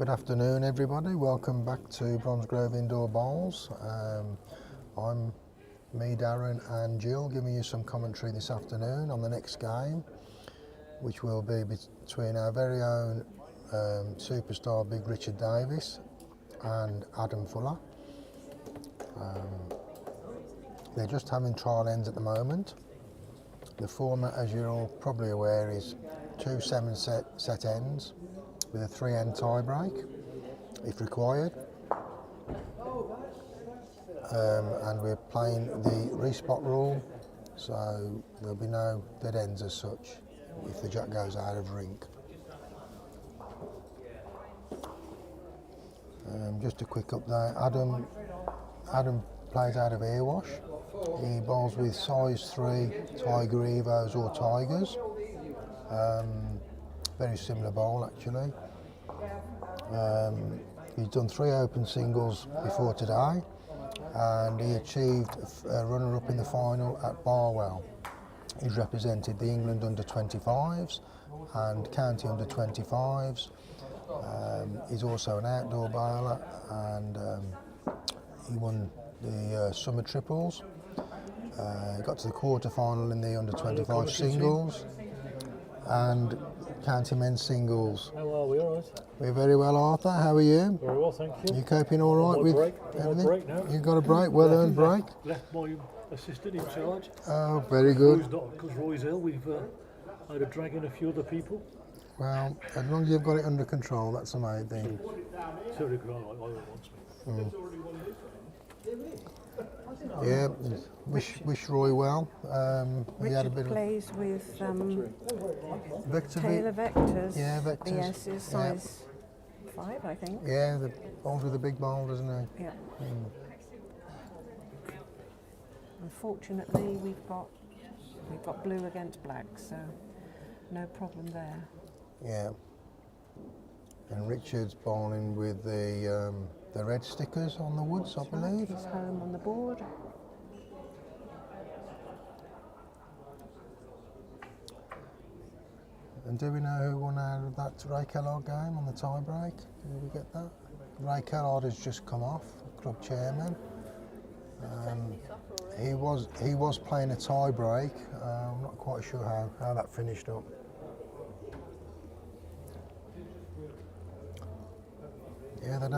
Good afternoon everybody, welcome back to Bromsgrove Indoor Bowls. I'm me, Darren and Jill giving you some commentary this afternoon on the next game, which will be between our very own superstar Big Richard Davis and Adam Fuller. They're just having trial ends at the moment. The format, as you're all probably aware, is 2 7-set ends with a 3-end tie break if required, and we're playing the respot rule, so there'll be no dead ends as such if the jack goes out of rink. Just a quick update, Adam plays out of Airwash. He bowls with size 3 Tiger Evos or Tigers. Very similar bowl actually. He's done 3 open singles before today, and he achieved a runner-up in the final at Barwell. He's represented the England under-25s and county under-25s. He's also an outdoor bowler, and he won the summer triples. He got to the quarter-final in the under-25 singles and county men's singles. How are we? All right? We're very well, Arthur. How are you? Very well, thank you. You coping all right with everything? Break now. You got a break, well-earned break? Left my assistant in charge. Oh, very good. Because Roy's ill, we've had to drag in a few other people. Well, as long as you've got it under control, that's the main thing. So the ground wants me. Yeah, wish Roy well. He had a bit plays with Vector Taylor Vectors. Yeah, Vectors. Yes, is size 5, I think. Yeah, the bowls with the big bowl, doesn't he? Yeah. Unfortunately, we've got blue against black, so no problem there. Yeah. And Richard's bowling with the red stickers on the woods, I believe. He's home on the board. And do we know who won out of that Ray Kellard game on the tie break? Did we get that? Ray Kellard has just come off, club chairman. He was playing a tie break. I'm not quite sure how that finished up. Yeah, they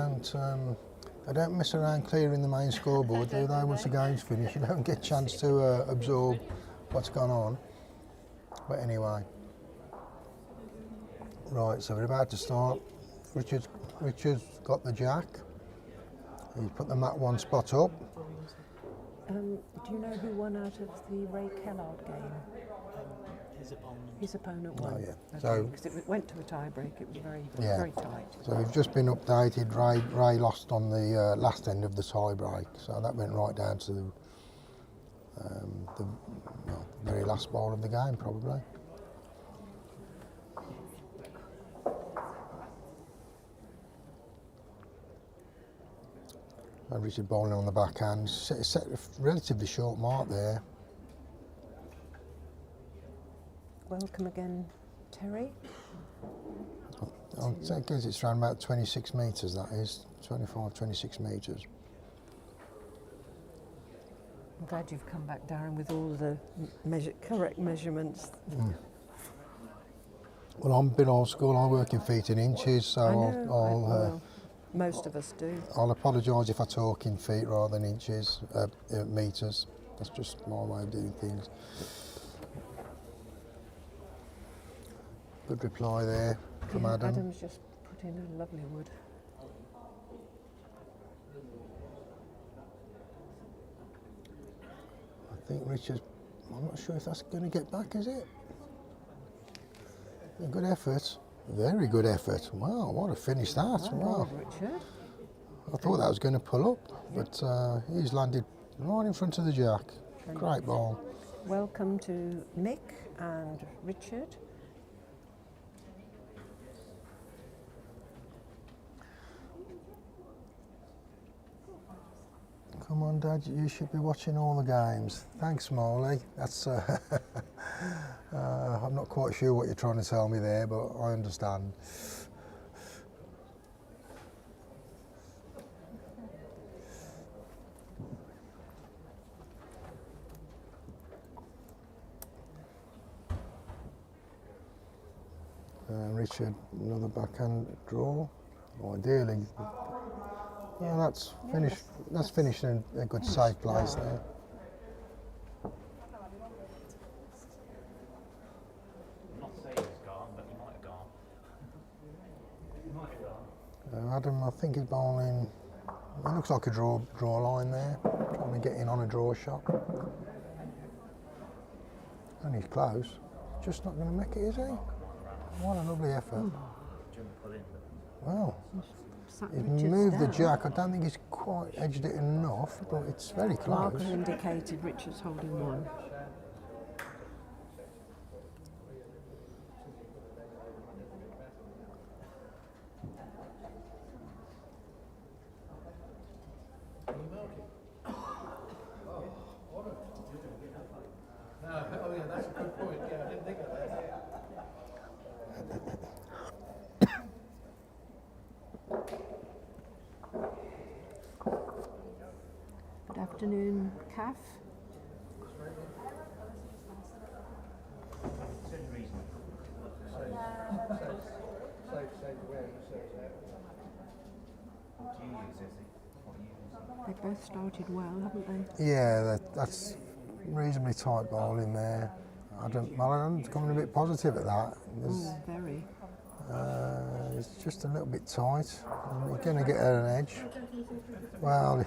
don't mess around clearing the main scoreboard, do they? Once the game's finished, you don't get a chance to absorb what's gone on. But anyway, right. So we're about to start. Richard's got the jack. He's put the mat 1 spot up. Do you know who won out of the Ray Kellard game? His opponent won. Oh, yeah. Okay, So because it went to a tie break, it was very tight. So we've just been updated. Ray lost on the last end of the tie break, so that went right down to the very last ball of the game, probably. And Richard bowling on the backhand, set a relatively short mark there. Welcome again, Terry. I think it's around about 26 metres, that is, 25, 26 metres. I'm glad you've come back, Darren, with all the correct measurements. Well, I'm a bit old school, I work in feet and inches, so well, most of us do. I'll apologise if I talk in feet rather than inches, metres. That's just my way of doing things. Good reply there from Adam. Adam's just put in a lovely wood. I think Richard, I'm not sure if that's going to get back, is it? A good effort. Very good effort. Wow, what a finish that. Wow. Richard. I thought that was going to pull up, but he's landed right in front of the jack. Great ball. Welcome to Mick and Richard. Come on, Dad, you should be watching all the games. Thanks, Molly. That's I'm not quite sure what you're trying to tell me there, but I understand. Richard, another backhand draw. Or ideally, yeah, that's finished. That's finished in a good safe place there. Adam, I think he's bowling. It looks like a draw line there, trying to get in on a draw shot. And he's close. Just not going to make it, is he? What a lovely effort. Well, he's moved the jack. I don't think he's quite edged it enough, but it's very close. Marker indicated Richard's holding one. Oh yeah, that's a good point. Yeah, I didn't think of that. Good afternoon, Kath. They both started well, haven't they? Yeah, that's reasonably tight bowling there. Mulligan's coming a bit positive at that. Very. It's just a little bit tight. You're going to get an edge. Well,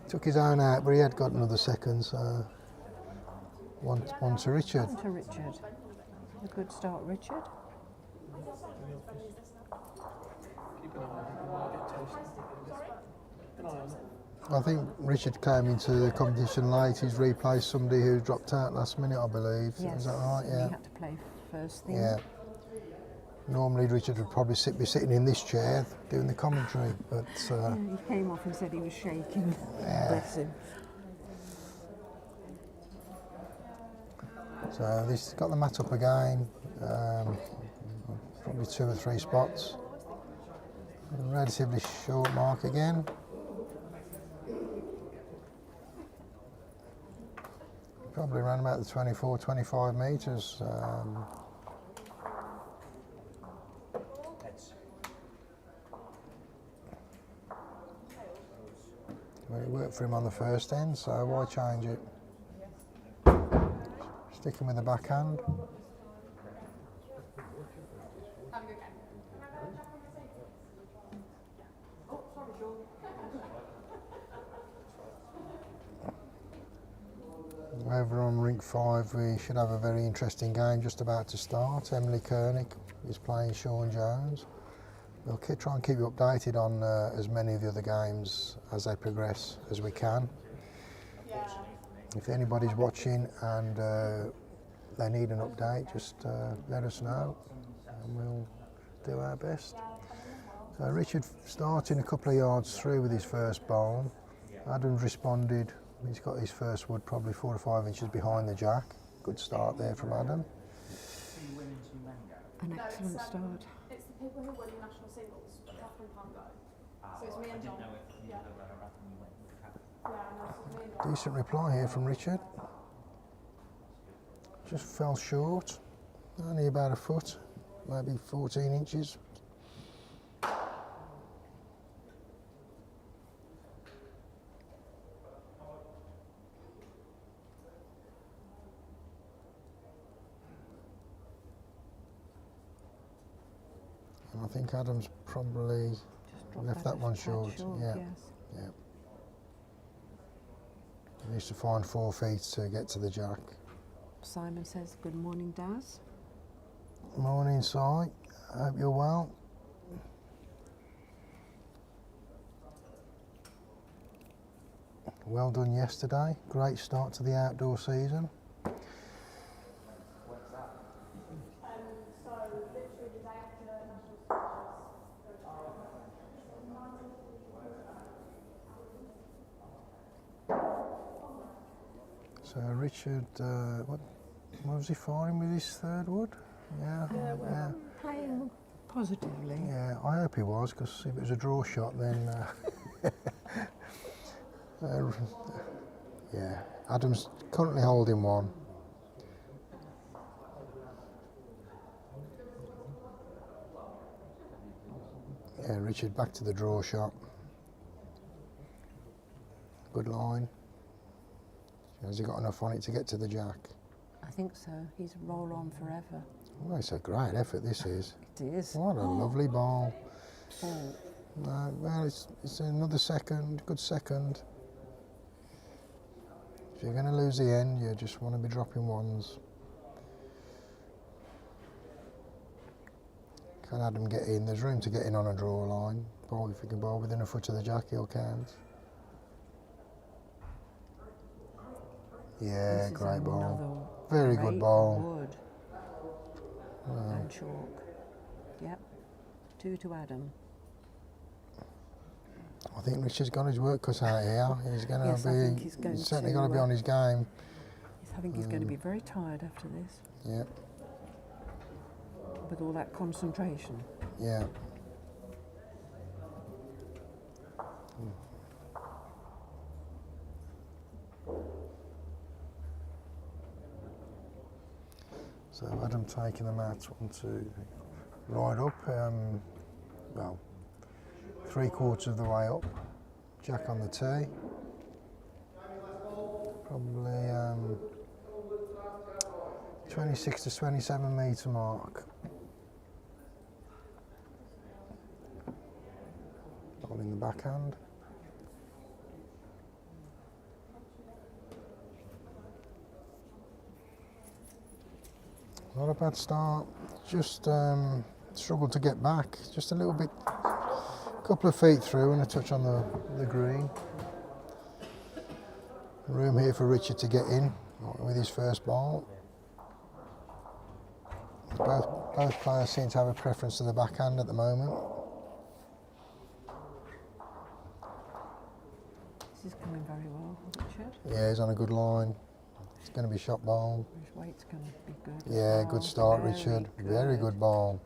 took his own out, but he had got another second, so one to Richard. One to Richard. A good start, Richard. Keep an eye on it, you might get toasted. Keep an eye on it. I think Richard came into the competition late. He's replaced somebody who dropped out last minute, I believe. Yes. Is that right? He Yeah. had to play first thing. Yeah. Normally Richard would probably be sitting in this chair doing the commentary, but Yeah, he came off and said he was shaking. Bless him. so this got the mat up again. Probably 2 or 3 spots. A relatively short mark again. Probably around about the 24, 25 metres. Well, it worked for him on the first end, so why change it? Sticking with the backhand. Over on rink 5, we should have a very interesting game just about to start. Emily Koenig is playing Sean Jones. We'll try and keep you updated on as many of the other games as they progress as we can. If anybody's watching and they need an update, just let us know and we'll do our best. So Richard starting a couple of yards through with his first bowl. Adam's responded. He's got his first wood probably 4 or 5 inches behind the jack. Good start there from Adam. An excellent start. It's the people who win the national singles. Catherine can't go. So it's me and John. Yeah. Yeah, no, so it's me and John. Decent reply here from Richard. Just fell short. Only about a foot, maybe 14 inches. And I think Adam's probably left that one short. Yeah. Yes. Yeah. He needs to find 4 feet to get to the jack. Simon says, good morning, Daz. Morning, Si. Hope you're well. Well done yesterday. Great start to the outdoor season. So literally the day after national So Richard, what was he firing with his third wood? Yeah, yeah, Playing positively. yeah. I hope he was, because if it was a draw shot, then yeah. Adam's currently holding one. Yeah, Richard back to the draw shot. Good line. Has he got enough on it to get to the jack? I think so. He's roll on forever. Well, it's a great effort, this is. It is. What a lovely ball. Oh, No, well, it's another second, good second. If you're going to lose the end, you just want to be dropping ones. Can Adam get in? There's room to get in on a draw line. Ball, if you can bowl within a foot of the jack, he'll count. Yeah, this is great ball. another Very good great ball. Wood. And chalk. Yep. 2 to Adam. I think Richard's got his work cut out here. He's going Yes, I think he's to going be. He's certainly to, got to be on his game. I think he's going to be very tired after this Yeah, with all that concentration. yeah. So Adam taking the mat, 1, 2, right up, well, 3/4 of the way up, jack on the tee, probably 26 to 27 metre mark. Ball in the backhand. Not a bad start, just struggled to get back, just a little bit, couple of feet through and a touch on the green. Room here for Richard to get in with his first ball. Both players seem to have a preference to the backhand at the moment. This is coming very well, Richard. Yeah, he's on a good line. It's going to be shot ball. His weight's going to be good. Yeah, Oh, good start, very Richard. Very good ball.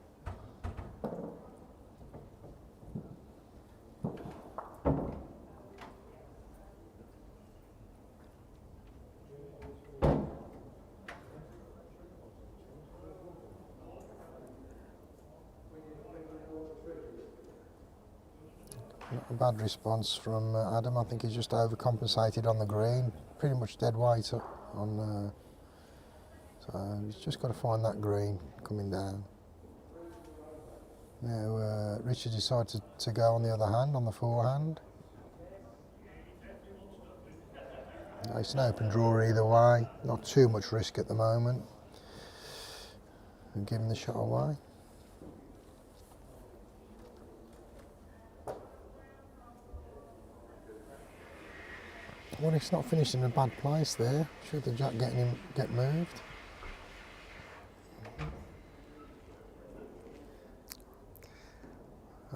Not a bad response from Adam. I think he's just overcompensated on the green. Pretty much dead weight on. So he's just got to find that green coming down. Now Richard decided to go on the other hand, on the forehand. It's an open draw either way. Not too much risk at the moment. And give him the shot away. Well, it's not finished in a bad place there. Should the jack get moved?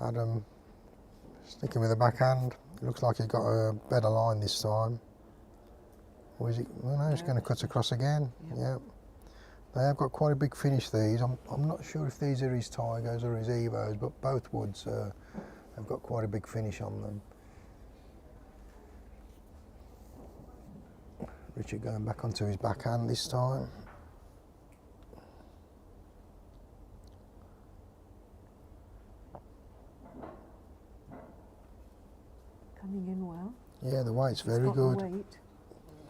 Adam sticking with the backhand. Looks like he's got a better line this time. Or is it? Well, no, he's going to cut across again. Yep. They have got quite a big finish, these. I'm not sure if these are his Tigers or his Evos, but both woods have got quite a big finish on them. Richard going back onto his backhand this time. Coming in well. Yeah, the weight's very Got good. the weight.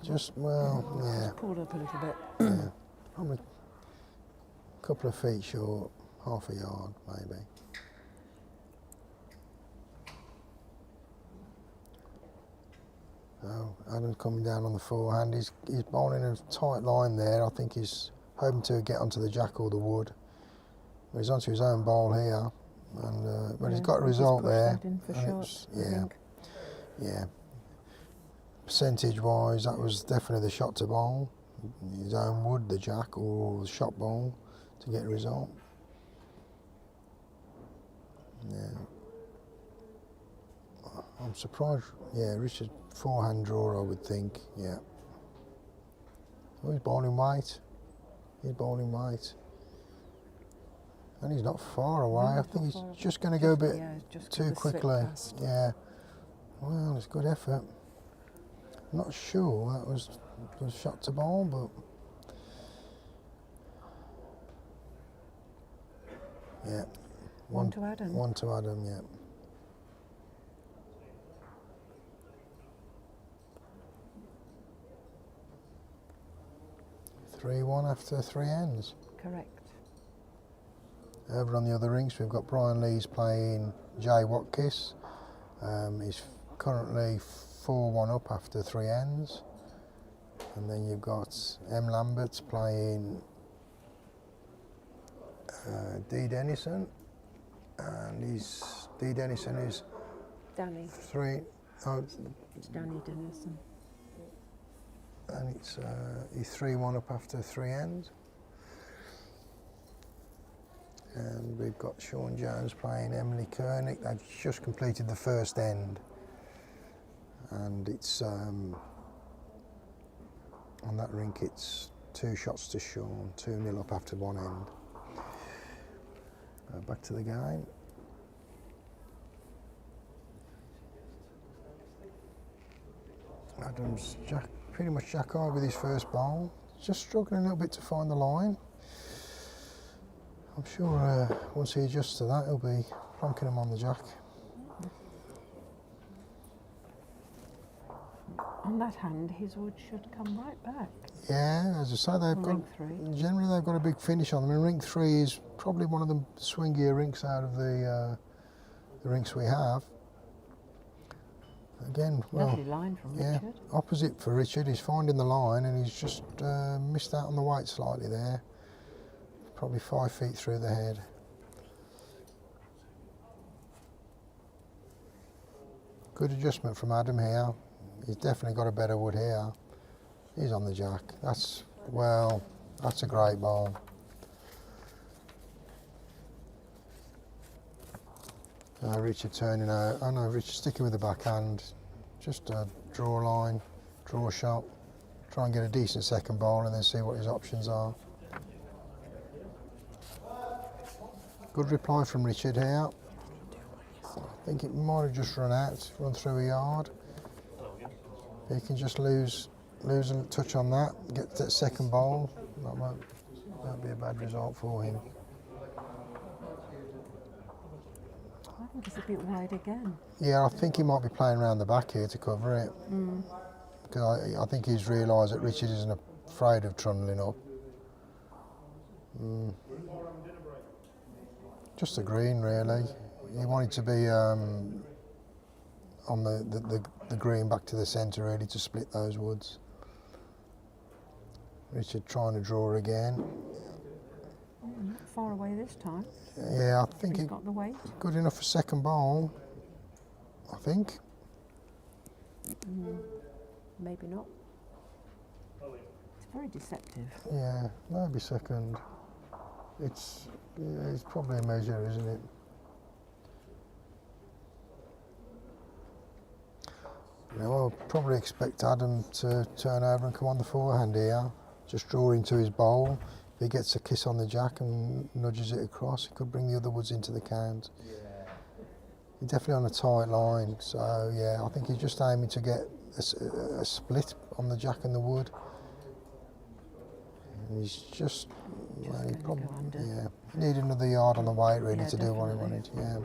Just, well, yeah. Just pulled up a little bit. Yeah. Probably a couple of feet short, half a yard maybe. So Adam's coming down on the forehand. He's bowling a tight line there. I think he's hoping to get onto the jack or the wood. But he's onto his own bowl here, and but he's got a result there. In for And shots, it's, I think. yeah. Percentage-wise, that was definitely the shot to bowl. His own wood, the jack, or the shot bowl to get a result. Yeah. I'm surprised. Yeah, Richard forehand draw, I would think. Yeah. Oh, he's bowling weight. He's bowling weight. And he's not far away. No, I think not he's far away. just going to go a bit just too gonna slip quickly. past. Yeah. Well, it's a good effort. I'm not sure that was shot to bowl, but yeah. One to Adam. One to Adam, yeah. 3-1 after 3 ends. Correct. Over on the other rinks, we've got Brian Lees playing Jay Watkis. He's currently 4-1 up after 3 ends. And then you've got M. Lamberts playing D. Dennison. And D. Dennison is Danny. 3. Oh, It's Danny Dennison. and he's 3-1 up after 3 ends. And we've got Sean Jones playing Emily Koenig. They've just completed the first end, and it's on that rink. It's 2 shots to Sean, 2-0 up after 1 end. Back to the game. Adams pretty much jack high with his first bowl. Just struggling a little bit to find the line. I'm sure once he adjusts to that, he'll be plonking him on the jack. On that hand, his wood should come right back. Yeah, as I say, they've got Rink 3. generally they've got a big finish on them. And rink 3 is probably one of the swingier rinks out of the rinks we have. Again, well, Lovely line from yeah, Richard. opposite for Richard. He's finding the line, and he's just missed out on the weight slightly there. Probably 5 feet through the head. Good adjustment from Adam here. He's definitely got a better wood here. He's on the jack. That's a great ball. Richard turning out. Oh no, Richard sticking with the backhand. Just a draw line, draw shot. Try and get a decent second ball and then see what his options are. Good reply from Richard here. I think it might have just run through a yard. He can just lose a touch on that, get that second ball. That won't be a bad result for him. I think it's a bit wide again. Yeah, I think he might be playing around the back here to cover it. Because I think he's realised that Richard isn't afraid of trundling up. Just a green, really. He wanted to be on the green back to the centre, really, to split those woods. Richard trying to draw again. Not far away this time. Yeah, I think He's got the weight. good enough for second ball, I think. Maybe not. It's very deceptive. Yeah, maybe second. It's probably a measure, isn't it? Now, I'll probably expect Adam to turn over and come on the forehand here. Just draw into his bowl. If he gets a kiss on the jack and nudges it across, he could bring the other woods into the count. He's definitely on a tight line, so yeah, I think he's just aiming to get a split on the jack and the wood. And he's just well, he probably go under. yeah, he needed another yard on the weight really Yeah, to do what he definitely. wanted. Yeah.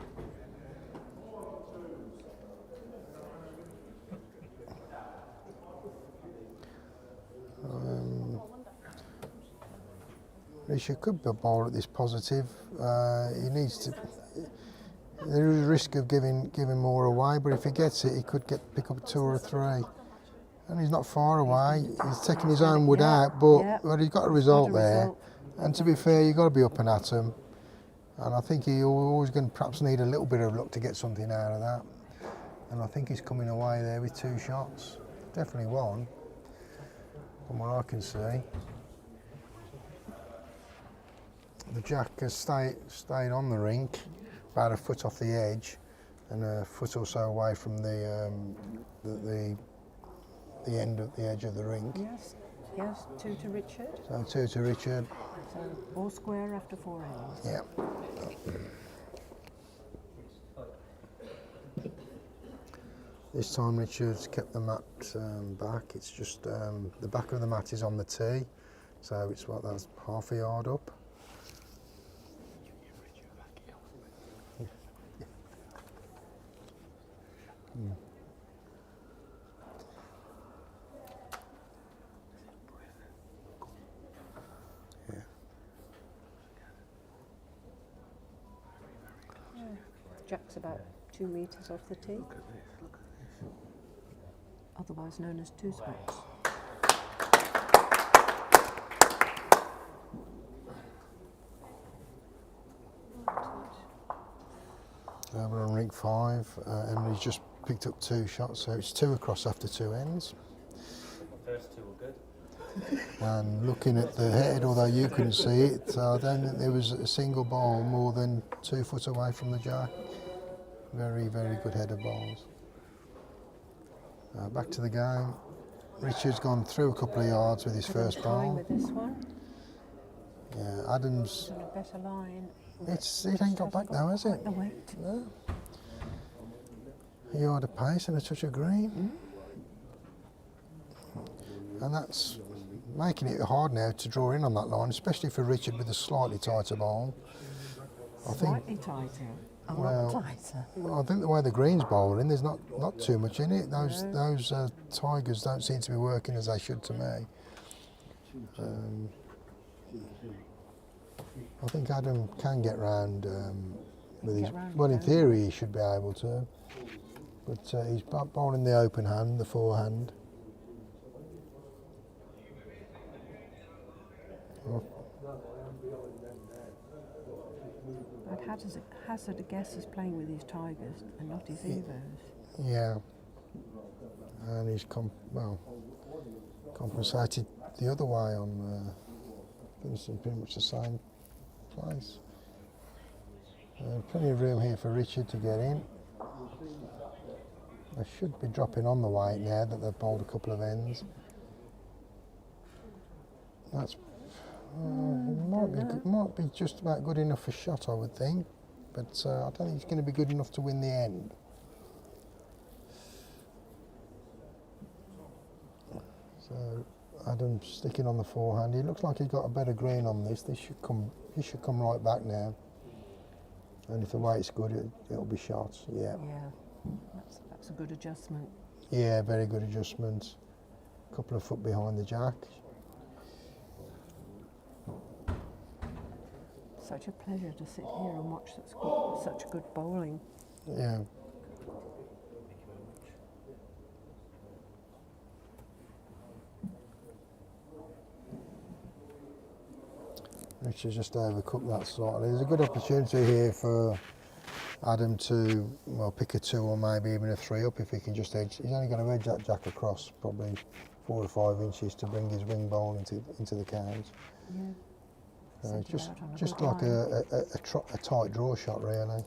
Richard could bowl at this positive. He needs to. There is a risk of giving more away, but if he gets it, he could pick up 2 or 3. And he's not far away. He's taking his own wood out, but he's got a result there. And to be fair, you've got to be up and at him. And I think he's always going to perhaps need a little bit of luck to get something out of that. And I think he's coming away there with 2 shots. Definitely one, from what I can see. The jack has stayed on the rink, about a foot off the edge, and a foot or so away from the end of the edge of the rink. Yes, 2 to Richard. So 2 to Richard. So all square after 4 ends. Yeah. This time Richard's kept the mat back. It's just the back of the mat is on the tee, so it's that's half a yard up. Jack's about 2 metres off the tee, Look at this, look at this. otherwise known as two spots. We're on rink 5. Emily's just picked up 2 shots, so it's 2 across after 2 ends. The first 2 were good. And looking at the head, although you couldn't see it, I don't think there was a single ball more than 2 foot away from the jack. Very, very good head of balls. Back to the game. Richard's gone through a couple of yards with his first Time ball. with this one. Yeah, Adams, On a better line. it ain't got back now, has it? Quite the weight. No. A yard of pace and a touch of green. And that's making it hard now to draw in on that line, especially for Richard with a slightly tighter ball. I think, Slightly tighter. A lot tighter. I think the way the green's bowling, there's not too much in it. Those Tigers don't seem to be working as they should to me. I think Adam can get round with his. Well, in theory, he should be able to. But he's bowling the open hand, the forehand. I'd hazard a guess he's playing with his Tigers and not his Evos. Yeah. And he's compensated the other way on pretty much the same place. Plenty of room here for Richard to get in. They should be dropping on the weight now that they've bowled a couple of ends. That's might be just about good enough for shot, I would think, but I don't think it's going to be good enough to win the end. So Adam's sticking on the forehand. He looks like he's got a better green on this. He should come right back now. And if the weight's good, it'll be shot. Yeah. Yeah, that's a good adjustment. Yeah, very good adjustment. A couple of foot behind the jack. Such a pleasure to sit here and watch such good bowling. Yeah. Richard's just overcooked that slightly. There's a good opportunity here for Adam to pick a 2 or maybe even a 3 up if he can just edge. He's only going to edge that jack across probably 4 or 5 inches to bring his wing bowl into the cows. Yeah. Just like a tight draw shot really.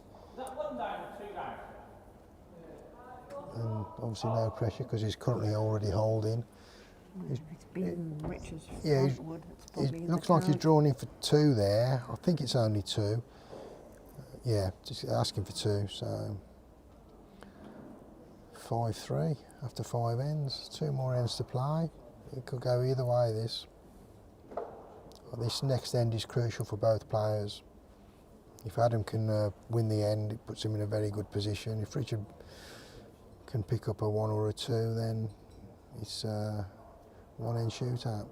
And obviously no pressure because he's currently already holding. He's beaten Richard's Yeah, frontwood. It looks like he's drawn in for 2 there. I think it's only 2. Yeah, just asking for 2. So 5-3 after 5 ends. 2 more ends to play. It could go either way. This next end is crucial for both players. If Adam can win the end, it puts him in a very good position. If Richard can pick up a 1 or a 2, then it's 1 end shootout.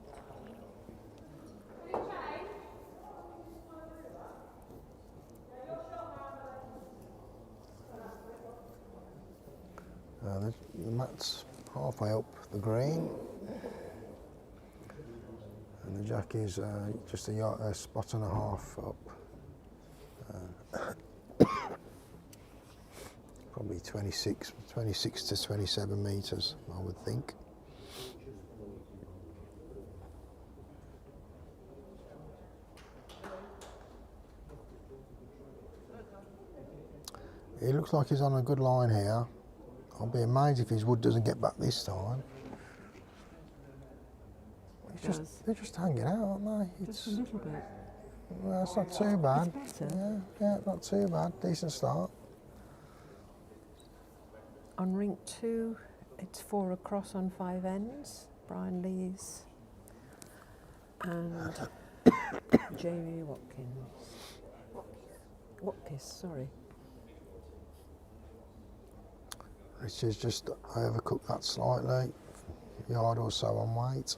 The mat's halfway up the green. And the jack is just a spot and a half up. Probably 26 to 27 metres, I would think. It looks like he's on a good line here. I'll be amazed if his wood doesn't get back this time. They're just hanging out, aren't they? Just a little bit. Well, it's not too bad. It's better. Yeah, not too bad. Decent start. On rink 2, it's 4 across on 5 ends. Brian Lees and Jamie Watkins, sorry. Richard's just overcooked that slightly, a yard or so on weight.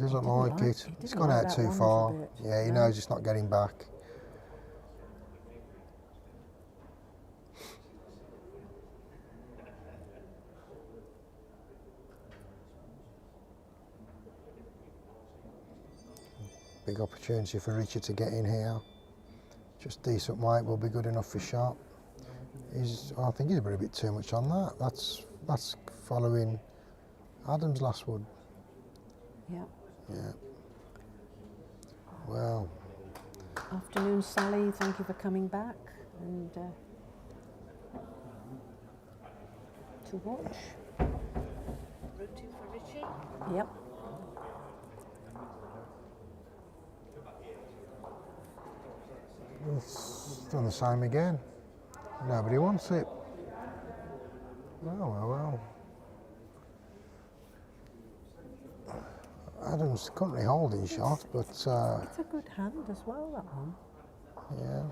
doesn't Didn't like it. he It's didn't gone like out that too one far. little bit. Yeah, he No. knows it's not getting back. Big opportunity for Richard to get in here. Just decent weight will be good enough for shot. I think he's a bit too much on that. That's following Adam's last wood. Yeah. Yeah. Well, Afternoon, Sally. Thank you for coming back and to watch. Rooting for Richie. Yep. it's done the same again. Nobody wants it. Well. Adam's currently holding shot, but It's a good hand as well, that one. yeah,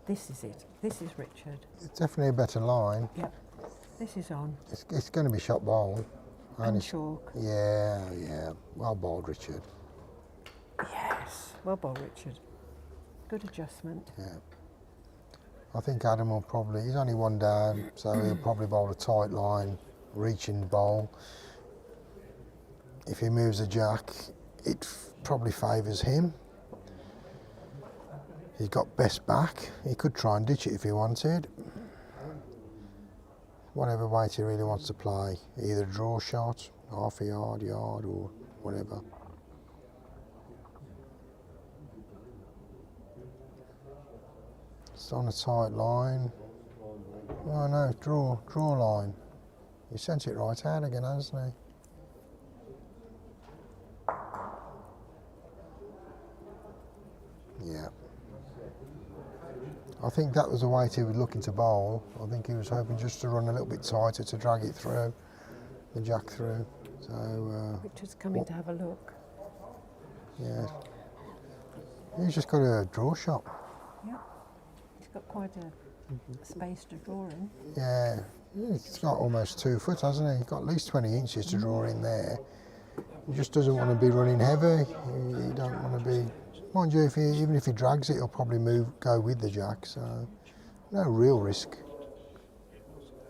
This is it. This is Richard. it's definitely a better line. Yep. This is on. It's going to be shot bowled. And it's- chalk. Yeah. Well bowled, Richard. Yes. Well bowled, Richard. Good adjustment. Yeah. I think Adam will probably, he's only one down, so he'll probably bowl a tight line, reaching the bowl. If he moves a jack, it probably favours him. He's got best back. He could try and ditch it if he wanted. Whatever weight he really wants to play, either draw shot, half a yard, or whatever. It's on a tight line. Oh no, draw line. He sent it right out again, hasn't he? Yeah. I think that was the weight he was looking to bowl. I think he was hoping just to run a little bit tighter to drag it through, the jack through. So, Richard's coming to have a look. yeah. He's just got a draw shot. Yep. He's got quite a space to draw in. Yeah. He's got almost 2 foot, hasn't he? He's got at least 20 inches to draw in there. He just doesn't want to be running heavy. He don't want to be... Mind you, even if he drags it, he'll probably go with the jack, so no real risk.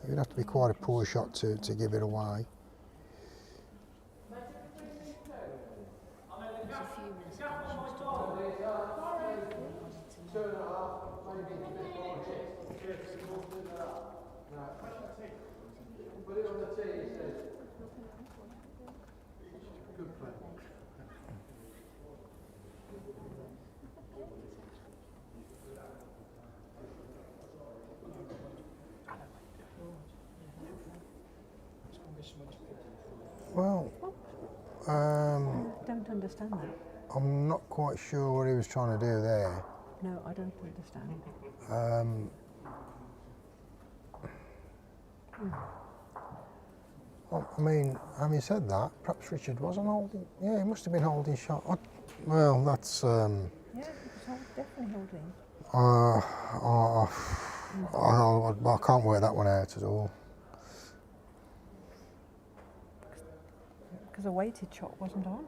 It would have to be quite a poor shot to give it away. There's a few misconnections to do. Well, Don't understand that. I'm not quite sure what he was trying to do there. No, I don't understand. Well, I mean, having said that, perhaps Richard wasn't holding. Yeah, he must have been holding shot. Well, that's. Yeah, he was definitely holding. I can't work that one out at all. Because a weighted shot wasn't on.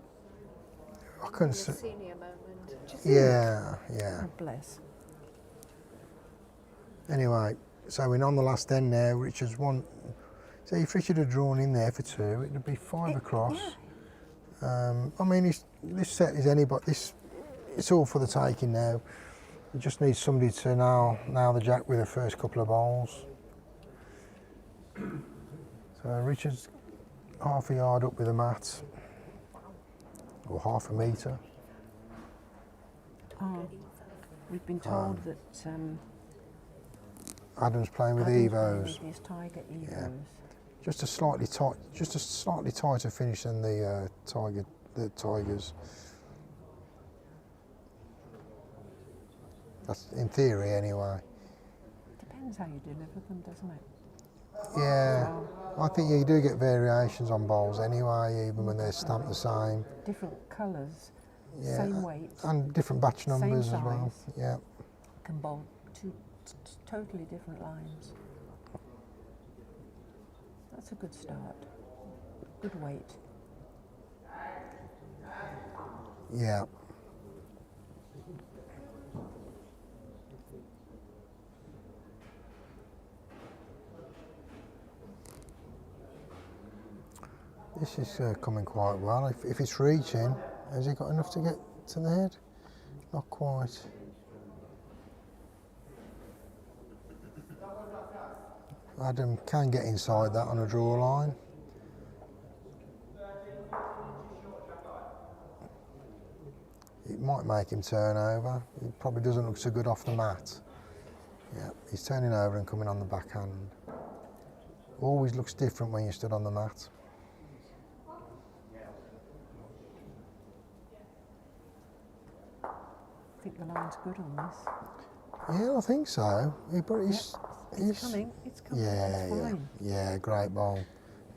I couldn't A see. senior moment. Yeah. Oh, bless. Anyway, so we're on the last end now. Richard's won. So if Richard had drawn in there for 2, it'd be 5 across. Yeah. I mean, this set is anybody. It's all for the taking now. You just need somebody to nail the jack with the first couple of bowls. So Richard's half a yard up with the mat, or half a metre. Oh, we've been told that Adam's playing with Adam's playing Evos. with his Tiger Evos. Yeah. Just a slightly tighter finish than the Tigers. That's in theory, anyway. Depends how you deliver them, doesn't it? Yeah, I think you do get variations on bowls anyway, even when they're stamped the same. Different colours, Yeah, same weight, and different batch Same numbers as well. size. Yeah, can bowl two totally different lines. That's a good start. Good weight. Yeah. This is coming quite well. If it's reaching, has he got enough to get to the head? Not quite. Adam can get inside that on a draw line. It might make him turn over. He probably doesn't look so good off the mat. Yeah, he's turning over and coming on the backhand. Always looks different when you stood on the mat. I think the line's good on this. Yeah, I think so. It's coming. It's coming. Yeah, it's fine. yeah, great ball.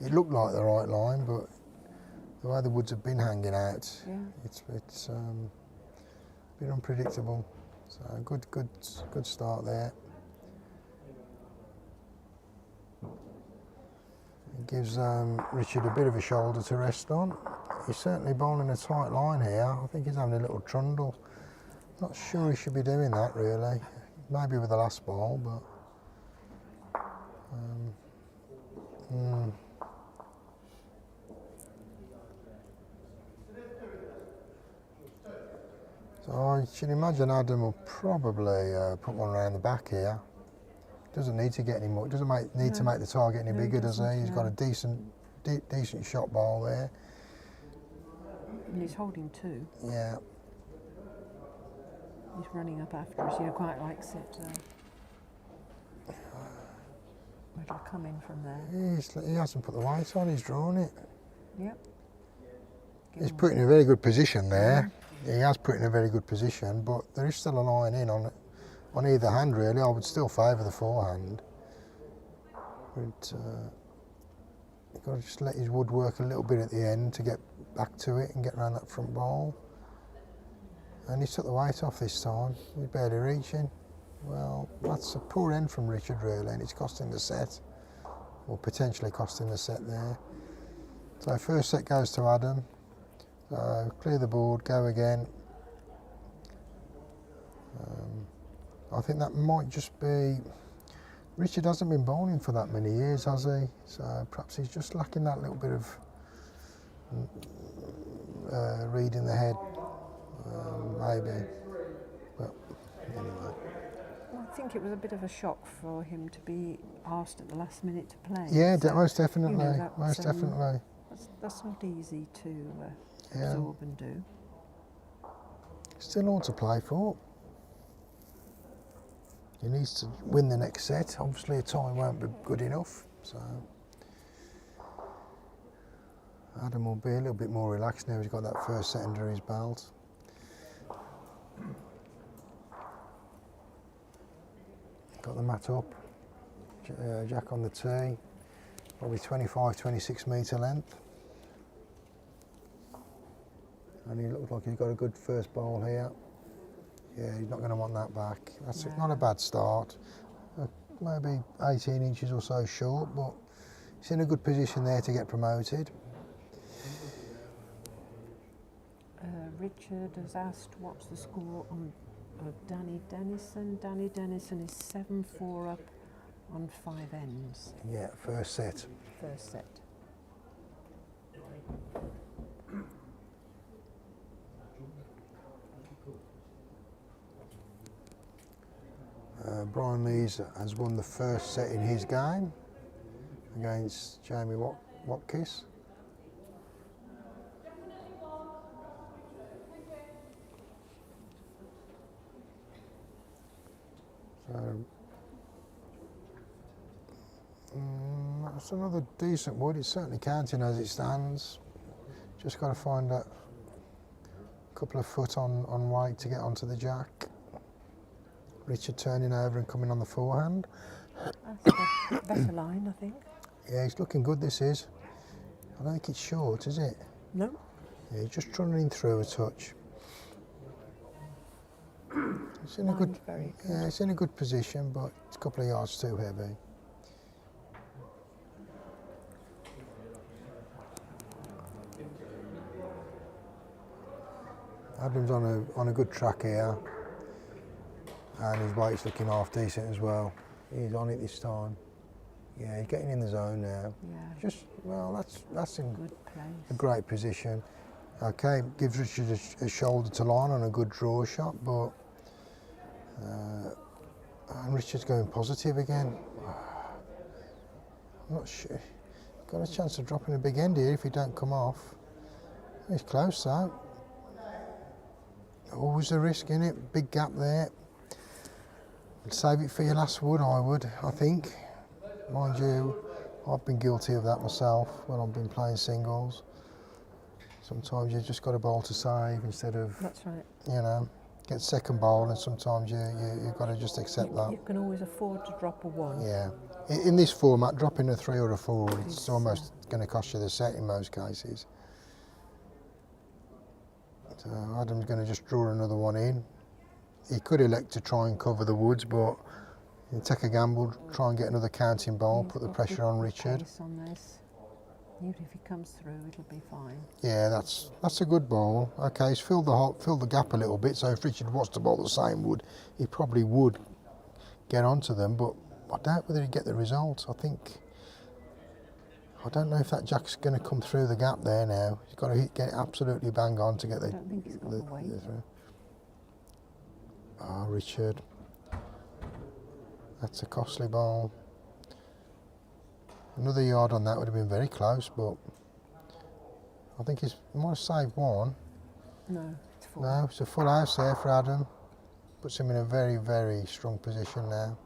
It looked like the right line, but the way the woods have been hanging out, Yeah. it's been unpredictable. So good start there. It gives Richard a bit of a shoulder to rest on. He's certainly bowling a tight line here. I think he's having a little trundle. Not sure he should be doing that really. Maybe with the last ball, but. So I should imagine Adam will probably put one around the back here. Doesn't need to get any more. Doesn't need to make the target any bigger, does he? He's got a decent shot ball there. And he's holding two. Yeah. He's running up after us. You quite likes it. It'll come in from there. He hasn't put the weight on. He's drawn it. Yep. He's put in a very good position there. He has put in a very good position, but there is still a line in on either hand really. I would still favour the forehand. But you've got to just let his wood work a little bit at the end to get back to it and get around that front ball. And he took the weight off this time. He's barely reaching. Well, that's a poor end from Richard really, and it's costing the set, or potentially costing the set there. So first set goes to Adam. So clear the board, go again. I think that might just be. Richard hasn't been bowling for that many years, has he? So perhaps he's just lacking that little bit of reading the head, maybe. But anyway. Well, I think it was a bit of a shock for him to be asked at the last minute to play. Yeah, so, most definitely. You know, Most definitely. That's not easy to Yeah. absorb and do. Still all to play for. He needs to win the next set. Obviously, a tie won't be good enough. So Adam will be a little bit more relaxed now. He's got that first set under his belt. Got the mat up. Jack on the tee. Probably 25, 26 metre length. And he looks like he's got a good first bowl here. Yeah, he's not going to want that back. That's not a bad start. Maybe 18 inches or so short, but he's in a good position there to get promoted. Richard has asked what's the score on Danny Dennison. Danny Dennison is 7-4 up on 5 ends. Yeah, first set. First set. Brian Lees has won the first set in his game against Jamie Watkis. So that's another decent wood. It's certainly counting as it stands. Just got to find a couple of foot on weight to get onto the jack. Richard turning over and coming on the forehand. That's a better line, I think. Yeah, he's looking good, this is. I don't think it's short, is it? No. Yeah, he's just running through a touch. It's in a good, Very good. yeah, it's in a good position, but it's a couple of yards too heavy. Adam's on a good track here, and his weight's looking half decent as well. He's on it this time. Yeah, he's getting in the zone now. Yeah. Just, well, that's in Good place. a great position. Okay, gives Richard a shoulder to line on a good draw shot, but and Richard's going positive again. I'm not sure. Got a chance of dropping a big end here if he don't come off. He's close though. Always a risk in it. Big gap there. Save it for your last wood, I think. Mind you, I've been guilty of that myself when I've been playing singles. Sometimes you just got a bowl to save instead of, That's right. you know, get second bowl, and sometimes you've got to just accept that. You can always afford to drop a 1. Yeah. In this format, dropping a 3 or a 4, it's almost going to cost you the set in most cases. So Adam's going to just draw another one in. He could elect to try and cover the woods, but he'll take a gamble, try and get another counting bowl, put the pressure on Richard. Pace on this. Even if he comes through, it'll be fine. Yeah, that's a good bowl. Okay, he's filled the gap a little bit, so if Richard was to bowl the same wood, he probably would get onto them, but I doubt whether he'd get the result. I don't know if that jack's going to come through the gap there now. He's got to get absolutely bang on to get the... I don't think he's got the weight. through. Ah, Richard. That's a costly bowl. Another yard on that would have been very close, but I think he might have saved one. No, it's full. No, it's a full house there for Adam. Puts him in a very, very strong position now.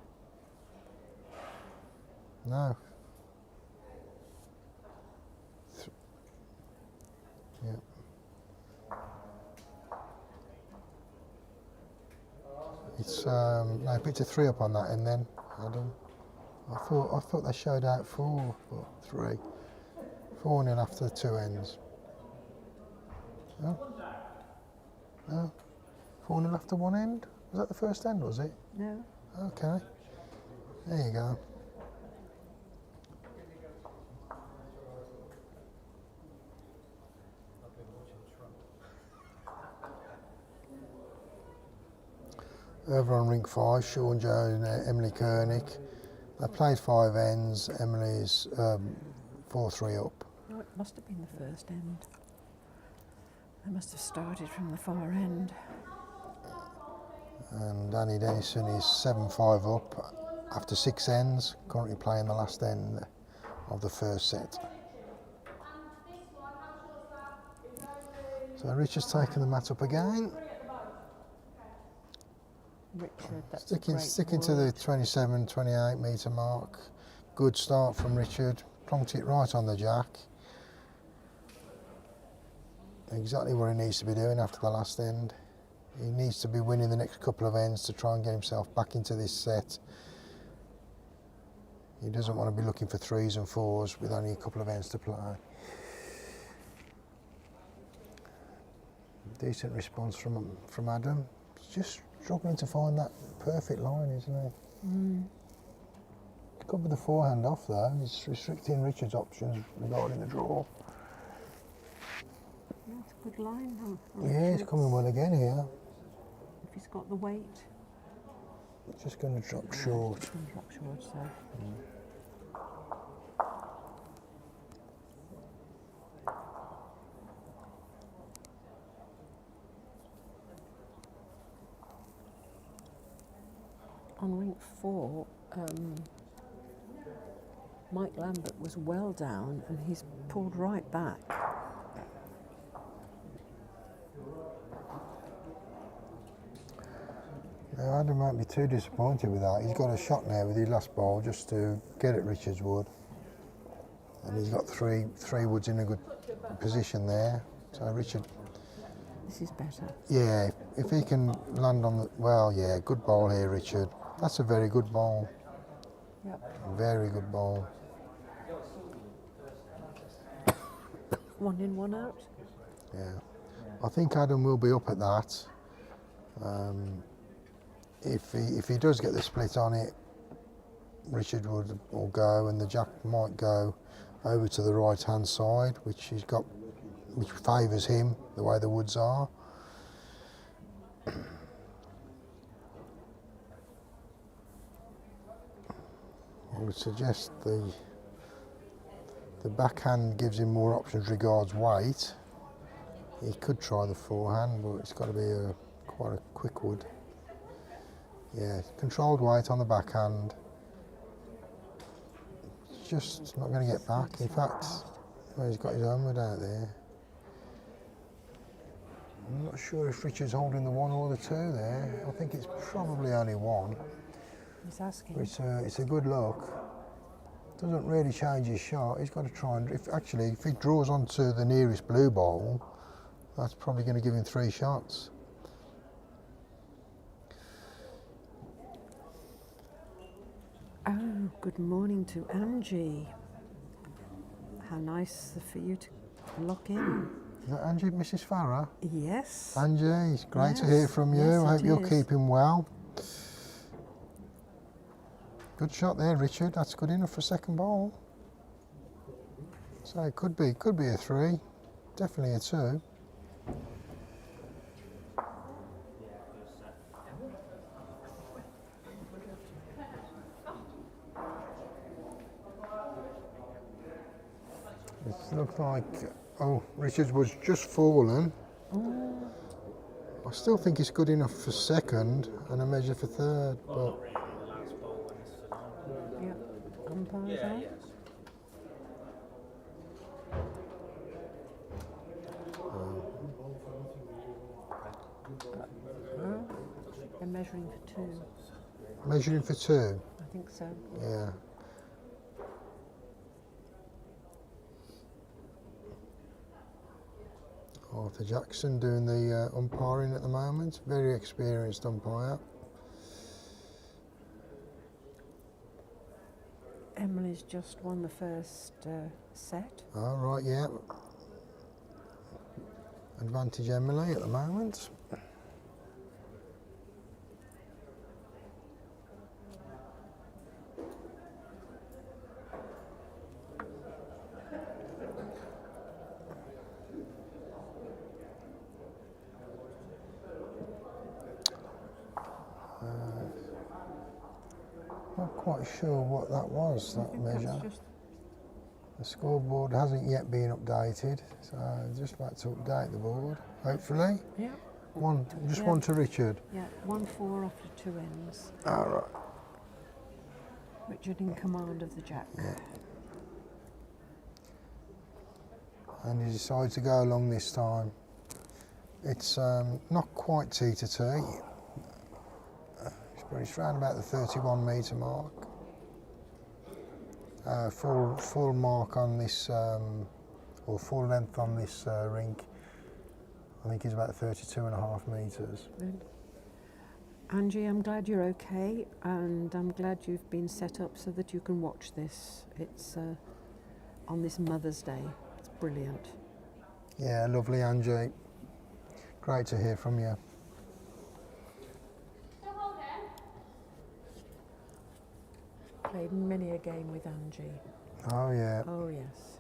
No. Yeah. It's no, picked a 3 up on that end then, Adam. I thought they showed out 4, but 3. 4-0 after the 2 ends. No? No? 4-0 after 1 end? Was that the first end, was it? No. Okay. There you go. Over on rink 5, Sean Jones and Emily Koenig. They played 5 ends. Emily's 4-3 up. No, it must have been the first end. They must have started from the far end. And Danny Dennison is 7-5 up after 6 ends, currently playing the last end of the first set. So Richard's taking the mat up again. Richard, that's Sticking to the 27-28 metre mark. Good start from Richard. Plonked it right on the jack. Exactly what he needs to be doing after the last end. He needs to be winning the next couple of ends to try and get himself back into this set. He doesn't want to be looking for 3s and 4s with only a couple of ends to play. Decent response from Adam. Just struggling to find that perfect line, isn't he? Mm. Covered the forehand off though. He's restricting Richard's options regarding the draw. Yeah, it's a good line, huh? Yeah, he's coming well again here. If he's got the weight. Just going to drop short. It's going to drop short, so. On rink 4, Mike Lambert was well down and he's pulled right back. Now, Adam won't be too disappointed with that. He's got a shot now with his last ball just to get at Richard's wood. And he's got three woods in a good position there. So Richard, This is better. yeah, if he can land on the, well, yeah, good ball here, Richard. That's a very good ball. Yep. Very good ball. 1 in, 1 out. Yeah. I think Adam will be up at that. If he does get the split on it, Richard will go, and the jack might go over to the right hand side, which favours him the way the woods are. I would suggest the backhand gives him more options regards weight. He could try the forehand, but it's got to be quite a quick wood. Yeah, controlled weight on the backhand. It's just not going to get back. In fact, well, he's got his own wood out there. I'm not sure if Richard's holding the 1 or the 2 there. I think it's probably only 1. He's asking. It's a good look. Doesn't really change his shot. He's got to try and if he draws onto the nearest blue ball, that's probably going to give him 3 shots. Oh, good morning to Angie. How nice for you to lock in. Is that Angie, Mrs. Farrer? Yes. Angie, it's great to Yes, hear from you. yes, I hope it you're is. keeping well. Good shot there, Richard. That's good enough for second ball. So it could be a 3, definitely a 2. It looks like, Richard was just fallen. I still think it's good enough for second and a measure for third, but Not really the last ball when this stood on. Yep. Umpires Yeah, on. yes. They're measuring for 2. measuring for 2. I think so. Yeah. Arthur Jackson doing the umpiring at the moment. Very experienced umpire. Emily's just won the first set. All right, yeah. Advantage Emily at the moment. Not quite sure what that was, that measure. The scoreboard hasn't yet been updated, so I'm just about to update the board, hopefully. Yeah. Just one to Richard. Yeah, 1-4 after 2 ends. All right. Richard in command of the jack. Yeah. And he decided to go along this time. It's not quite tee to tee, but it's around about the 31 metre mark. Full mark on this, or full length on this rink, I think is about 32.5 metres. Good. Angie, I'm glad you're okay, and I'm glad you've been set up so that you can watch this. It's on this Mother's Day. It's brilliant. Yeah, lovely, Angie. Great to hear from you. Played many a game with Angie. Oh yeah. Oh yes.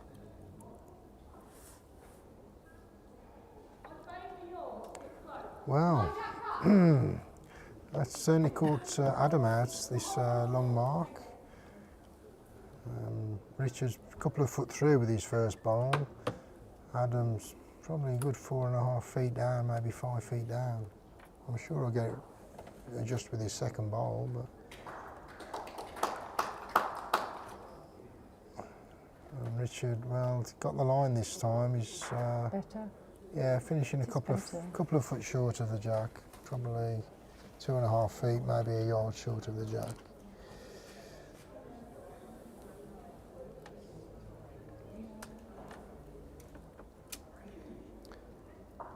Well, that's certainly caught Adam out, this long mark. Richard's a couple of foot through with his first bowl. Adam's probably a good 4.5 feet down, maybe 5 feet down. I'm sure I'll get it adjust with his second bowl, but Richard, well, he's got the line this time. He's Better? yeah, finishing a couple of foot short of the jack, probably 2.5 feet, maybe a yard short of the jack.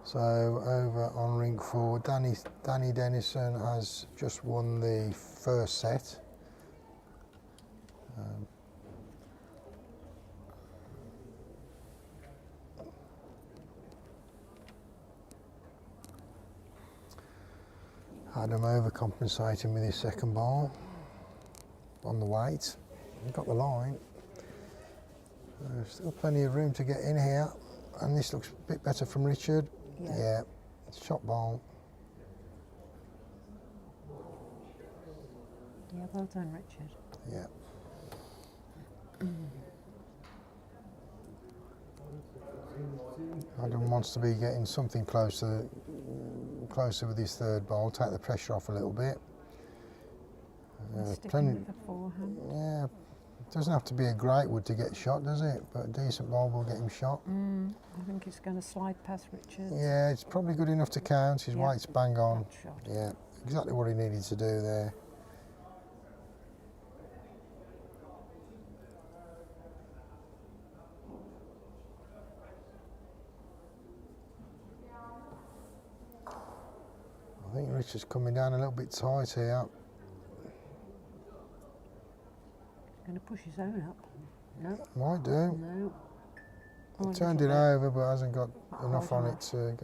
So over on ring 4, Danny Dennison has just won the first set. Adam overcompensating with his second ball on the weight. He got the line. Still plenty of room to get in here, and this looks a bit better from Richard. Yeah, shot ball. Yeah, well done, Richard. Yeah. Adam wants to be getting something closer with his third bowl, take the pressure off a little bit. Sticking with the forehand. Yeah, it doesn't have to be a great wood to get shot, does it? But a decent ball will get him shot. I think it's going to slide past Richard. Yeah, it's probably good enough to count. His weight's bang on. That shot. Yeah, exactly what he needed to do there. I think Richard's coming down a little bit tight here. Going to push his own up. No. Might do. No. Oh, Turned it over, but hasn't got enough on it to.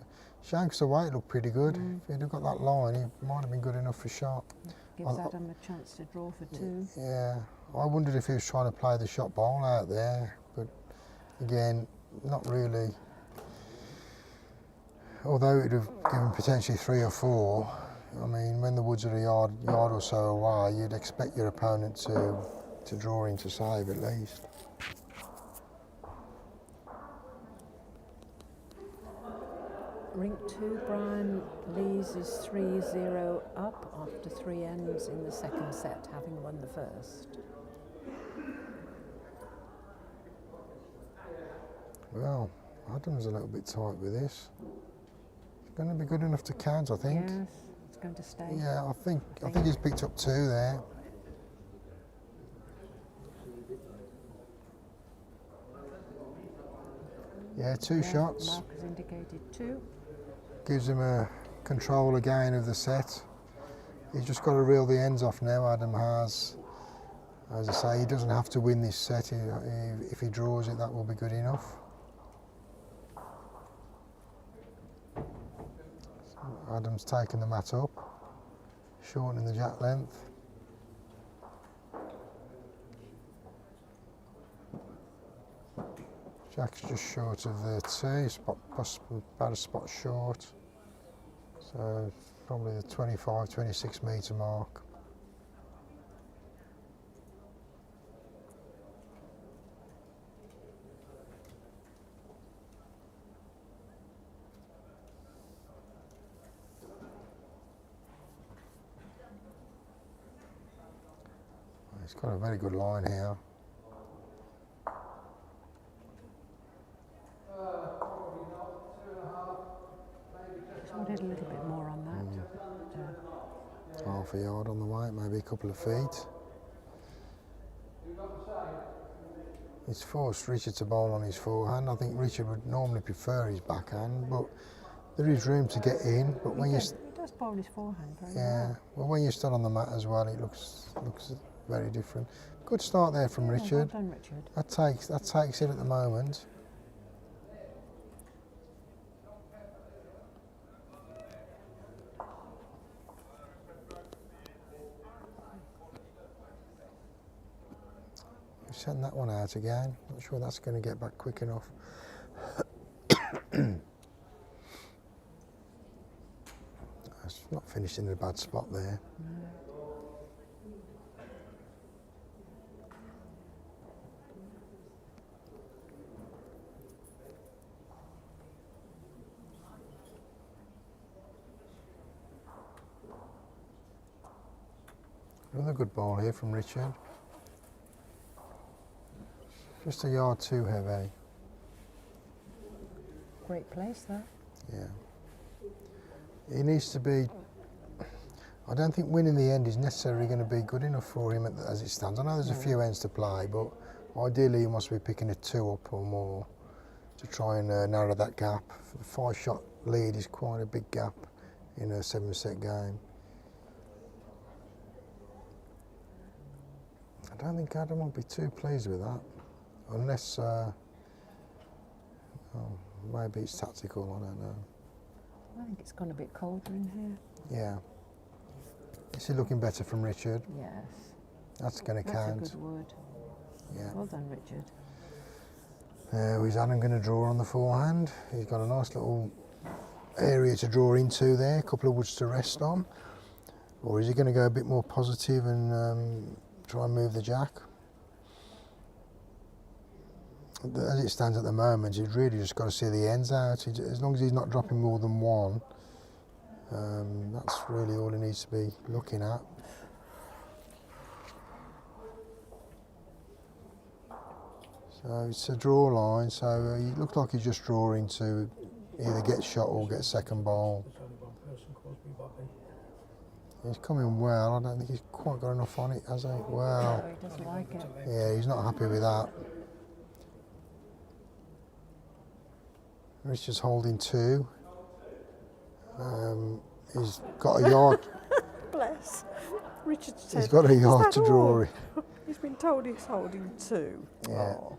Shame 'cause the weight looked pretty good. If he'd have got that line, he might have been good enough for shot. Gives Adam a chance to draw for two. Yeah, I wondered if he was trying to play the shot ball out there, but again, not really. Although it would have given potentially 3 or 4, I mean, when the woods are a yard or so away, you'd expect your opponent to draw into save at least. Rink 2, Brian Lees is 3-0 up after 3 ends in the second set, having won the first. Well, Adam's a little bit tight with this. It's going to be good enough to count, I think. Yes, it's going to stay. Yeah, I think he's picked up 2 there. Yeah, 2 shots. Mark has indicated 2. Gives him a control again of the set. He's just got to reel the ends off now, Adam has. As I say, he doesn't have to win this set. If he draws it, that will be good enough. So Adam's taken the mat up, shortening the jack length. Jack's just short of the tee, about a spot short. So probably the 25, 26 metre mark. He's got a very good line here. Just wanted a little bit more on that. Half a yard on the weight, maybe a couple of feet. It's forced Richard to bowl on his forehand. I think Richard would normally prefer his backhand, but there is room to get in. But when He does bowl his forehand very well. well, when you stood on the mat as well, it looks very different. Good start there from Richard. Well done, Richard. That takes it at the moment. Send that one out again. Not sure that's going to get back quick enough. It's not finished in a bad spot there. Another good ball here from Richard. Just a yard too heavy. Great place, that. Yeah. He needs to be. I don't think winning the end is necessarily going to be good enough for him as it stands. I know there's a few ends to play, but ideally he must be picking a 2 up or more to try and narrow that gap. A 5-shot lead is quite a big gap in a 7-set game. I don't think Adam will be too pleased with that. Unless, maybe it's tactical, I don't know. I think it's gone a bit colder in here. Yeah. Is he looking better from Richard? Yes. That's going to count. That's a good wood. Yeah. Well done, Richard. Is Adam going to draw on the forehand? He's got a nice little area to draw into there, a couple of woods to rest on. Or is he going to go a bit more positive and try and move the jack? As it stands at the moment, he's really just got to see the ends out. As long as he's not dropping more than one, that's really all he needs to be looking at. So it's a draw line, so it looks like he's just drawing to either get shot or get second ball. There's only one person called me Bobby. He's coming well. I don't think he's quite got enough on it, has he? Well, No, he doesn't like it. yeah, he's not happy with that. Richard's holding 2. He's got a yard. Bless. Richard said. He's got a yard "Is to that draw all?" it. He's been told he's holding 2. Yeah. Oh,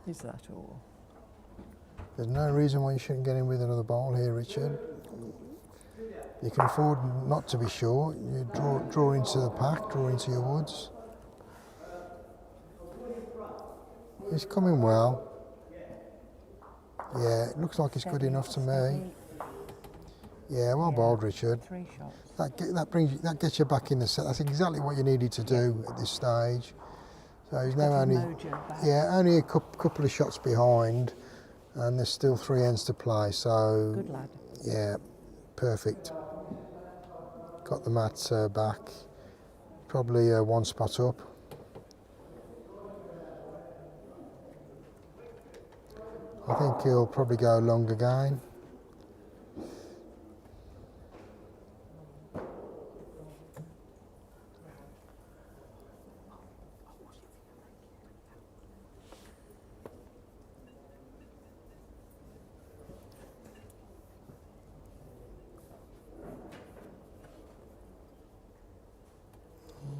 is that all? There's no reason why you shouldn't get in with another ball here, Richard. You can afford not to be short. You draw into the pack, draw into your woods. He's coming well. Yeah, it looks like it's good enough to me. Yeah, well bowled, Richard. 3 shots. That gets you back in the set. That's exactly what you needed to do at this stage. So he's now Getting only mojo back. only a couple of shots behind, and there's still 3 ends to play. So Good lad. yeah, perfect. Got the mat back. Probably 1 spot up. I think he'll probably go long again.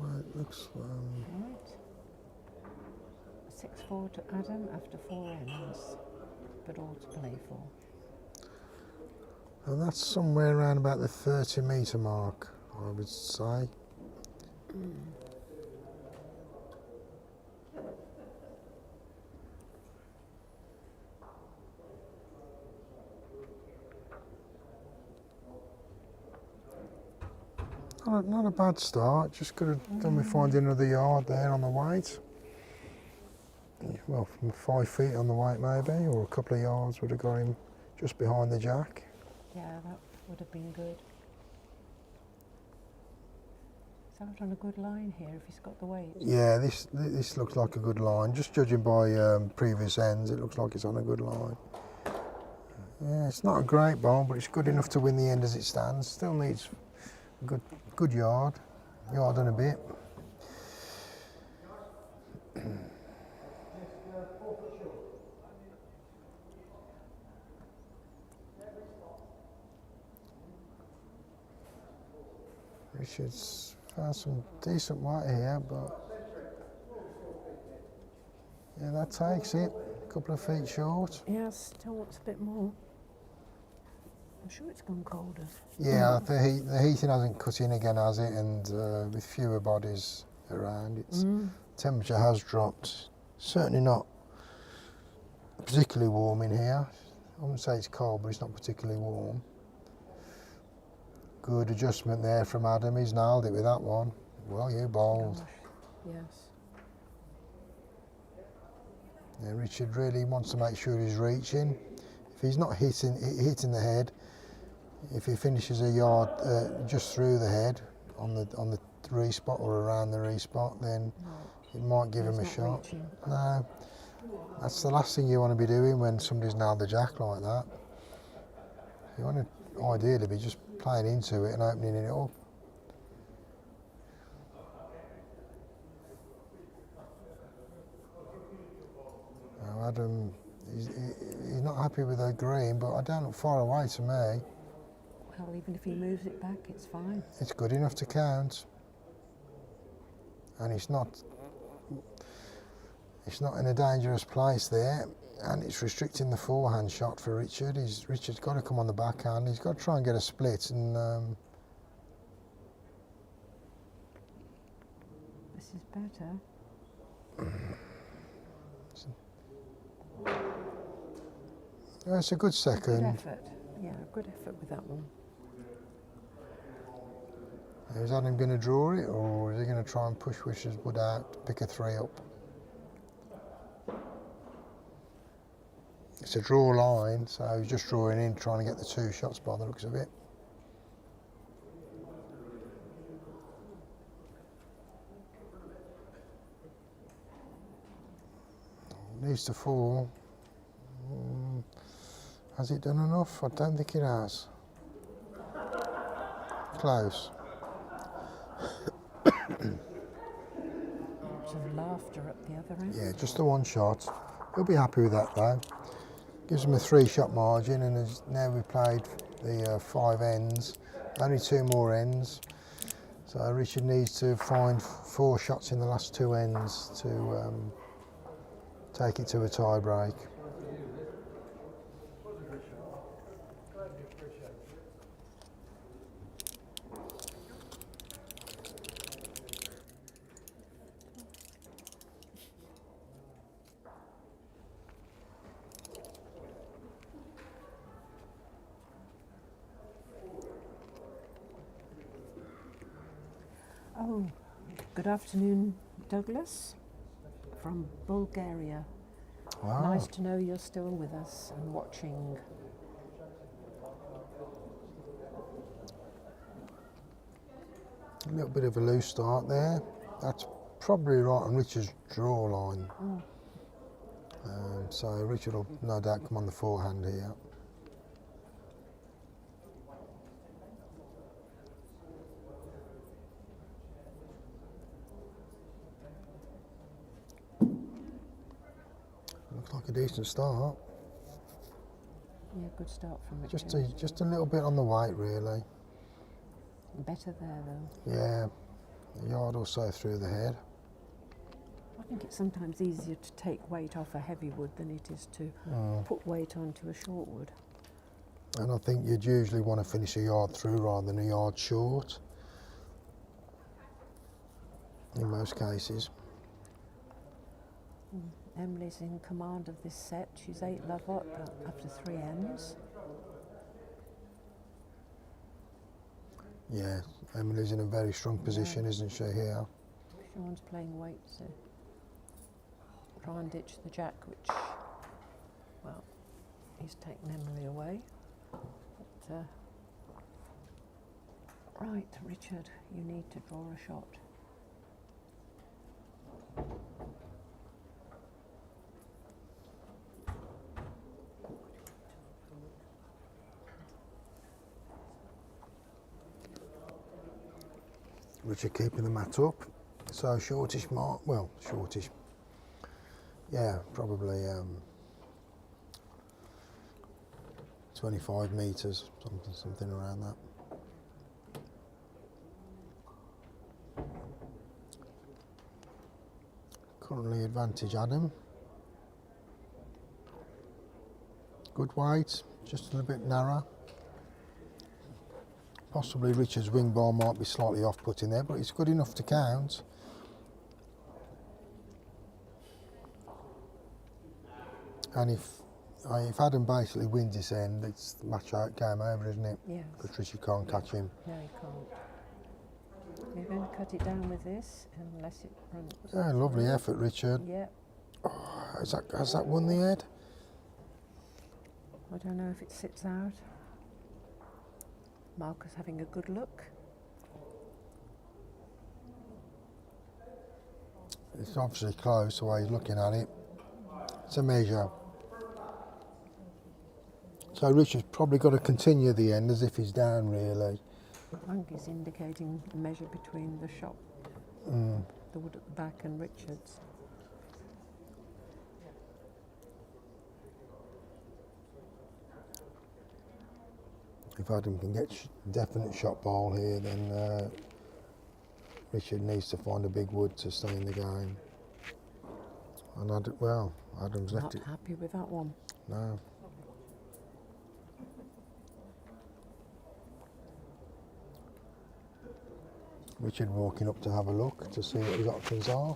Right, looks Right. 6-4 to Adam after 4 ends, but all to play for. and that's somewhere around about the 30-metre mark, I would say. Not a bad start, just could have done with finding another yard there on the weight. Well, from 5 feet on the weight maybe, or a couple of yards would have got him just behind the jack. Yeah, that would have been good. He's out on a good line here if he's got the weight. Yeah, this looks like a good line. Just judging by previous ends, it looks like it's on a good line. Yeah, it's not a great bowl, but it's good enough to win the end as it stands. Still needs a good yard and a bit. Richard's found some decent weight here, but yeah, that takes it. A couple of feet short. Yeah, still wants a bit more. I'm sure it's gone colder. Yeah, the heating hasn't cut in again, has it? And with fewer bodies around, its temperature has dropped. Certainly not particularly warm in here. I wouldn't say it's cold, but it's not particularly warm. Good adjustment there from Adam. He's nailed it with that one. Well, you bowled. Gosh, yes. Yeah, Richard really wants to make sure he's reaching. If he's not hitting the head, if he finishes a yard just through the head on the respot or around the respot, then it might give him a He's shot. not reaching. No, that's the last thing you want to be doing when somebody's nailed the jack like that. You want to ideally be just playing into it and opening it up. Now Adam, he's not happy with the green, but I don't look far away to me. Well, even if he moves it back, it's fine. It's good enough to count, and it's not in a dangerous place there, and it's restricting the forehand shot for Richard. Richard's got to come on the backhand. He's got to try and get a split, and This is better. yeah, it's a good Good second. effort. Yeah, good effort with that one. Is Adam going to draw it, or is he going to try and push Richard's wood out to pick a 3 up? It's a draw line, so he's just drawing in, trying to get the 2 shots by the looks of it. Needs to fall. Has it done enough? I don't think it has. Close. Lots of laughter up the other end. Yeah, just the 1 shot. He'll be happy with that though. Gives him a 3-shot margin, and as now we've played the 5 ends, only 2 more ends. So Richard needs to find 4 shots in the last 2 ends to take it to a tie break. Oh, good afternoon, Douglas, from Bulgaria. Wow. Nice to know you're still with us and watching. A little bit of a loose start there. That's probably right on Richard's draw line. So Richard will no doubt come on the forehand here. Looks like a decent start. Yeah, good start from Richard. Just a little bit on the weight, really. Better there, though. Yeah, a yard or so through the head. I think it's sometimes easier to take weight off a heavy wood than it is to put weight onto a short wood. And I think you'd usually want to finish a yard through rather than a yard short, in most cases. Emily's in command of this set. She's 8 love up after 3 ends. Yeah, Emily's in a very strong position, isn't she, here? Sean's playing weight, so try and ditch the jack, which, well, he's taken Emily away. But, right, Richard, you need to draw a shot. Richard keeping the mat up. So shortish mark, well, shortish. Yeah, probably 25 metres, something around that. Currently advantage Adam. Good weight, just a little bit narrow. Possibly Richard's wing bar might be slightly off-putting there, but it's good enough to count. And if Adam basically wins this end, it's match out, game over, isn't it? Yes. Because Richard can't catch him. No, he can't. We're going to cut it down with this, unless it runs. Yeah, lovely effort, Richard. Yeah. Has that won the head? I don't know if it sits out. Marcus having a good look. It's obviously close the way he's looking at it. It's a measure. So Richard's probably got to continue the end as if he's down, really. I think he's indicating a measure between the shop, the wood at the back, and Richard's. If Adam can get definite shot ball here, then Richard needs to find a big wood to stay in the game. And Adam's left it. Not happy with that one. No. Richard walking up to have a look to see what his options are.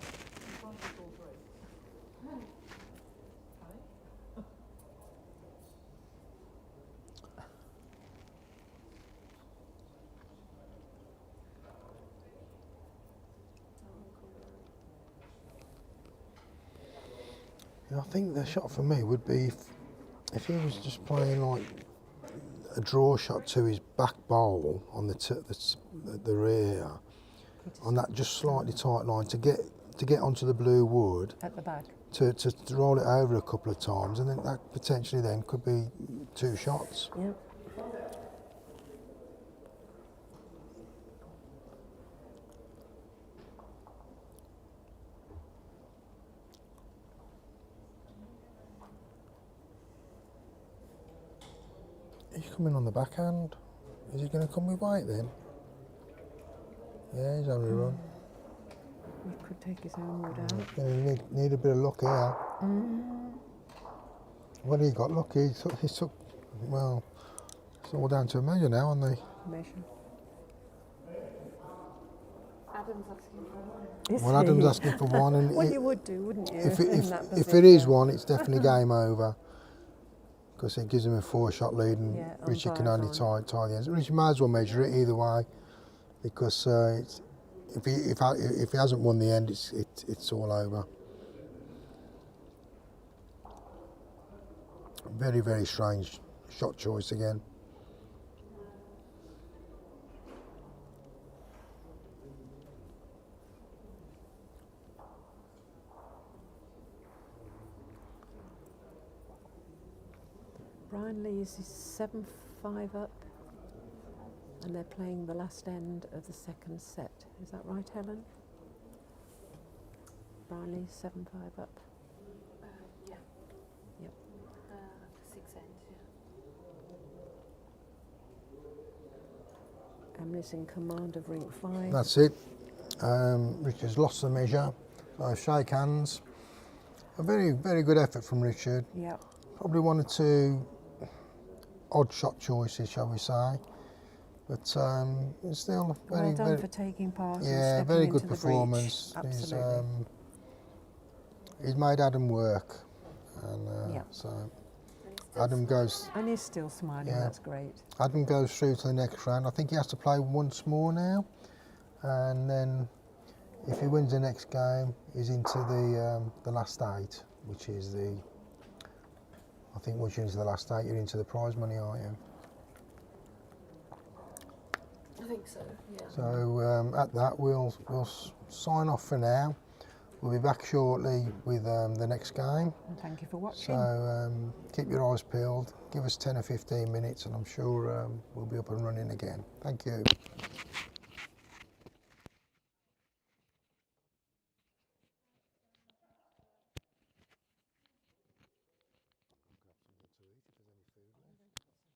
I think the shot for me would be if he was just playing like a draw shot to his back bowl on the rear, on that just slightly tight line to get onto the blue wood. At the back. To roll it over a couple of times, and then that potentially then could be 2 shots. Yeah. He's coming on the backhand. Is he going to come with weight then? Yeah, he's having a run. He could take his own wood out. He's going to need a bit of luck here. Well, he got lucky. He took, well, it's all down to a measure now, aren't they? Measure. Adam's asking for one. Is Well, Adam's he? asking for one, and Well, you would do, wouldn't you? if in that it position? is one, it's definitely game over. Because it gives him a 4-shot lead, and Yeah, on Richard can drive only on. tie the ends. Richard might as well measure it either way, because if he hasn't won the end, it's all over. Very, very strange shot choice again. Brian Lee is 7-5 up, and they're playing the last end of the second set. Is that right, Helen? Brian Lee's 7-5 up. Yeah. Yep. 6 ends, yeah. Emily's in command of ring 5. That's it. Richard's lost the measure. So shake hands. A very, very good effort from Richard. Yep. Probably 1 or 2 odd shot choices, shall we say. But it's still very, Well done very, for taking part. yeah, and stepping very into good the breach. performance. Absolutely. He's made Adam work, and Yeah. so And he's still Adam goes. And he's still smiling. Yeah. That's great. Adam goes through to the next round. I think he has to play once more now, and then if he wins the next game, he's into the last 8, which is the. I think once you're into the last 8, you're into the prize money, aren't you? I think so, yeah. So at that, we'll sign off for now. We'll be back shortly with the next game. And thank you for watching. So keep your eyes peeled. Give us 10 or 15 minutes, and I'm sure we'll be up and running again. Thank you.